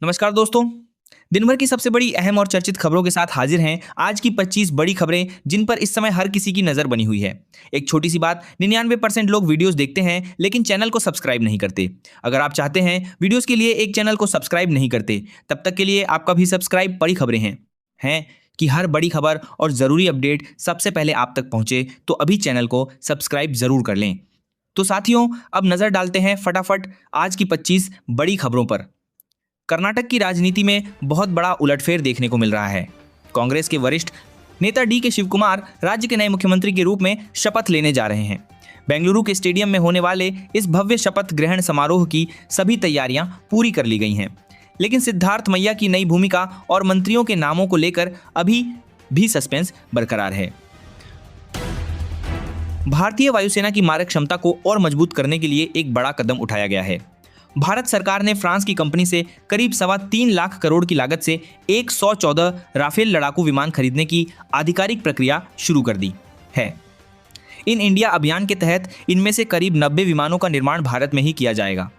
नमस्कार दोस्तों। दिन भर की सबसे बड़ी अहम और चर्चित खबरों के साथ हाजिर हैं आज की 25 बड़ी खबरें जिन पर इस समय हर किसी की नजर बनी हुई है। एक छोटी सी बात, 99% लोग वीडियोस देखते हैं लेकिन चैनल को सब्सक्राइब नहीं करते। अगर आप चाहते हैं वीडियोस के लिए एक चैनल को सब्सक्राइब नहीं करते, तब तक के लिए आपका भी सब्सक्राइब बड़ी खबरें हैं कि हर बड़ी खबर और ज़रूरी अपडेट सबसे पहले आप तक पहुंचे, तो अभी चैनल को सब्सक्राइब ज़रूर कर लें। तो साथियों, अब नज़र डालते हैं फटाफट आज की 25 बड़ी खबरों पर। कर्नाटक की राजनीति में बहुत बड़ा उलटफेर देखने को मिल रहा है। कांग्रेस के वरिष्ठ नेता डी के शिव कुमार राज्य के नए मुख्यमंत्री के रूप में शपथ लेने जा रहे हैं। बेंगलुरु के स्टेडियम में होने वाले इस भव्य शपथ ग्रहण समारोह की सभी तैयारियां पूरी कर ली गई हैं, लेकिन सिद्धार्थ मैया की नई भूमिका और मंत्रियों के नामों को लेकर अभी भी सस्पेंस बरकरार है। भारतीय वायुसेना की मारक क्षमता को और मजबूत करने के लिए एक बड़ा कदम उठाया गया है। भारत सरकार ने फ्रांस की कंपनी से करीब 3.25 लाख करोड़ की लागत से 114 राफेल लड़ाकू विमान खरीदने की आधिकारिक प्रक्रिया शुरू कर दी है। इन इंडिया अभियान के तहत इनमें से करीब 90 विमानों का निर्माण भारत में ही किया जाएगा।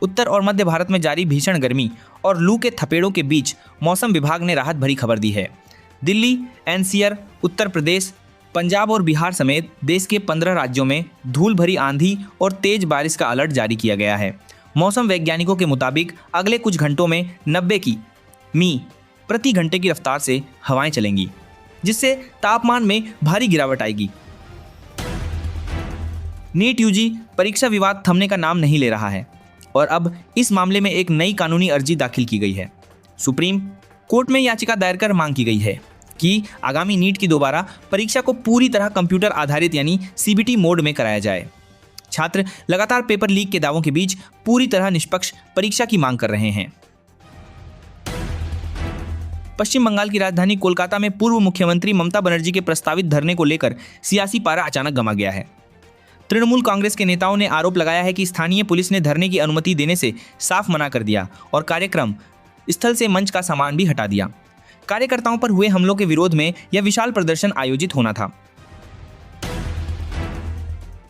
उत्तर और मध्य भारत में जारी भीषण गर्मी और लू के थपेड़ों के बीच मौसम विभाग ने राहत भरी खबर दी है। दिल्ली, एनसीआर, उत्तर प्रदेश, पंजाब और बिहार समेत देश के 15 राज्यों में धूल भरी आंधी और तेज बारिश का अलर्ट जारी किया गया है। मौसम वैज्ञानिकों के मुताबिक अगले कुछ घंटों में 90 मी प्रति घंटे की रफ्तार से हवाएं चलेंगी, जिससे तापमान में भारी गिरावट आएगी। नीट यूजी परीक्षा विवाद थमने का नाम नहीं ले रहा है और अब इस मामले में एक नई कानूनी अर्जी दाखिल की गई है। सुप्रीम कोर्ट में याचिका दायर कर मांग की गई है कि आगामी नीट की दोबारा परीक्षा को पूरी तरह कंप्यूटर आधारित यानी सीबीटी मोड में कराया जाए। छात्र लगातार पेपर लीक के दावों के बीच पूरी तरह निष्पक्ष परीक्षा की मांग कर रहे हैं। पश्चिम बंगाल की राजधानी कोलकाता में पूर्व मुख्यमंत्री ममता बनर्जी के प्रस्तावित धरने को लेकर सियासी पारा अचानक गरमा गया है। तृणमूल कांग्रेस के नेताओं ने आरोप लगाया है कि स्थानीय पुलिस ने धरने की अनुमति देने से साफ मना कर दिया और कार्यक्रम स्थल से मंच का सामान भी हटा दिया। कार्यकर्ताओं पर हुए हमलों के विरोध में यह विशाल प्रदर्शन आयोजित होना था।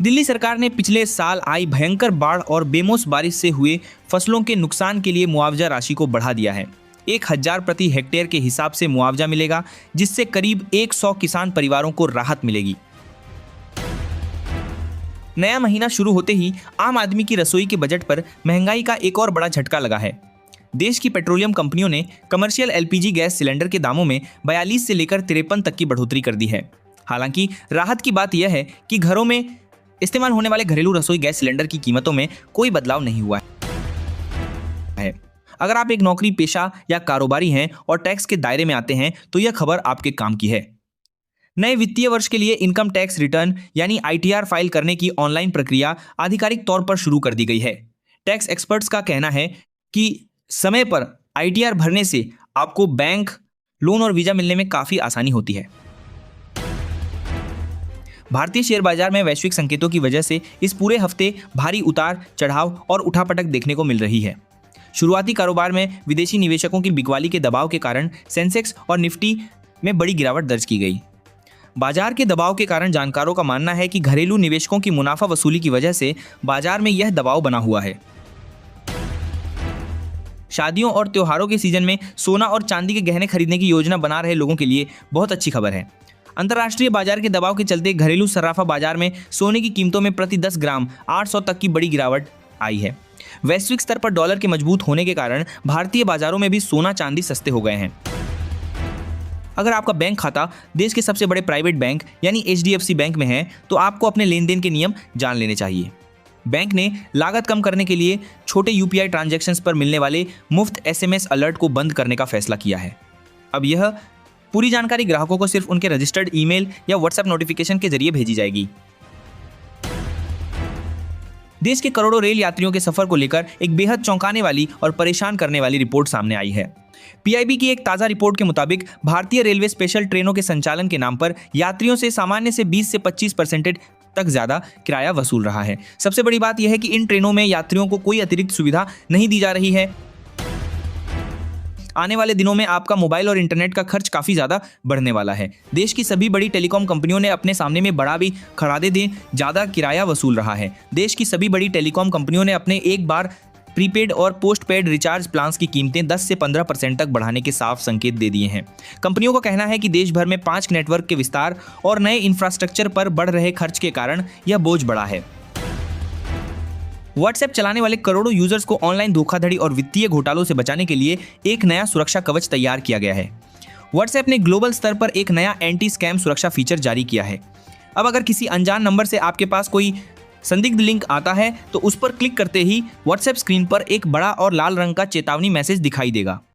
दिल्ली सरकार ने पिछले साल आई भयंकर बाढ़ और बेमौसम बारिश से हुए फसलों के नुकसान के लिए मुआवजा राशि को बढ़ा दिया है। 1000 प्रति हेक्टेयर के हिसाब से मुआवजा मिलेगा, जिससे करीब 100 किसान परिवारों को राहत मिलेगी। नया महीना शुरू होते ही आम आदमी की रसोई के बजट पर महंगाई का एक और बड़ा झटका लगा है। देश की पेट्रोलियम कंपनियों ने कमर्शियल एलपीजी गैस सिलेंडर के दामों में 42 से लेकर 53 तक की बढ़ोतरी कर दी है। हालांकि राहत की बात यह है कि घरों में इस्तेमाल होने वाले घरेलू रसोई गैस सिलेंडर की कीमतों में कोई बदलाव नहीं हुआ है। अगर आप एक नौकरी पेशा या कारोबारी हैं और टैक्स के दायरे में आते हैं तो यह खबर आपके काम की है। नए वित्तीय वर्ष के लिए इनकम टैक्स रिटर्न यानी आईटीआर फाइल करने की ऑनलाइन प्रक्रिया आधिकारिक तौर पर शुरू कर दी गई है। टैक्स एक्सपर्ट्स का कहना है कि समय पर आईटीआर भरने से आपको बैंक, लोन और वीजा मिलने में काफी आसानी होती है। भारतीय शेयर बाजार में वैश्विक संकेतों की वजह से इस पूरे हफ्ते भारी उतार चढ़ाव और उठापटक देखने को मिल रही है। शुरुआती कारोबार में विदेशी निवेशकों की बिकवाली के दबाव के कारण सेंसेक्स और निफ्टी में बड़ी गिरावट दर्ज की गई। बाजार के दबाव के कारण जानकारों का मानना है कि घरेलू निवेशकों की मुनाफा वसूली की वजह से बाजार में यह दबाव बना हुआ है। शादियों और त्योहारों के सीजन में सोना और चांदी के गहने खरीदने की योजना बना रहे लोगों के लिए बहुत अच्छी खबर है। अंतर्राष्ट्रीय बाजार के दबाव के चलते घरेलू सर्राफा बाजार में सोने की कीमतों में प्रति 10 ग्राम 800 तक की बड़ी गिरावट आई है। वैश्विक स्तर पर डॉलर के मजबूत होने के कारण भारतीय बाजारों में भी सोना चांदी सस्ते हो गए हैं। अगर आपका बैंक खाता देश के सबसे बड़े प्राइवेट बैंक यानी एचडीएफसी बैंक में है तो आपको अपने लेन देन के नियम जान लेने चाहिए। बैंक ने लागत कम करने के लिए छोटे यूपीआई ट्रांजैक्शंस पर मिलने वाले मुफ्त एसएमएस अलर्ट को बंद करने का फैसला किया है। अब यह पूरी जानकारी ग्राहकों को सिर्फ उनके रजिस्टर्ड ईमेल या व्हाट्सएप नोटिफिकेशन के जरिए भेजी जाएगी। देश के करोड़ों रेल यात्रियों के सफर को लेकर एक बेहद चौंकाने वाली और परेशान करने वाली रिपोर्ट सामने आई है। पीआईबी की एक ताज़ा रिपोर्ट के मुताबिक भारतीय रेलवे स्पेशल ट्रेनों के संचालन के नाम पर यात्रियों से सामान्य से 20 से 25% तक ज्यादा किराया वसूल रहा है। सबसे बड़ी बात यह है कि इन ट्रेनों में यात्रियों को कोई अतिरिक्त सुविधा नहीं दी जा रही है। आने वाले दिनों में आपका मोबाइल और इंटरनेट का खर्च काफ़ी ज़्यादा बढ़ने वाला है। देश की सभी बड़ी टेलीकॉम कंपनियों ने अपने सामने में बड़ा भी खड़ा दे ज़्यादा किराया वसूल रहा है। देश की सभी बड़ी टेलीकॉम कंपनियों ने अपने एक बार प्रीपेड और पोस्टपेड रिचार्ज प्लान्स की कीमतें 10 से 15% तक बढ़ाने के साफ संकेत दे दिए हैं। कंपनियों का कहना है कि देश भर में 5 नेटवर्क के विस्तार और नए इंफ्रास्ट्रक्चर पर बढ़ रहे खर्च के कारण यह बोझ बढ़ा है। व्हाट्सएप चलाने वाले करोड़ों यूजर्स को ऑनलाइन धोखाधड़ी और वित्तीय घोटालों से बचाने के लिए एक नया सुरक्षा कवच तैयार किया गया है। व्हाट्सएप ने ग्लोबल स्तर पर एक नया एंटी स्कैम सुरक्षा फीचर जारी किया है। अब अगर किसी अनजान नंबर से आपके पास कोई संदिग्ध लिंक आता है तो उस पर क्लिक करते ही व्हाट्सएप स्क्रीन पर एक बड़ा और लाल रंग का चेतावनी मैसेज दिखाई देगा।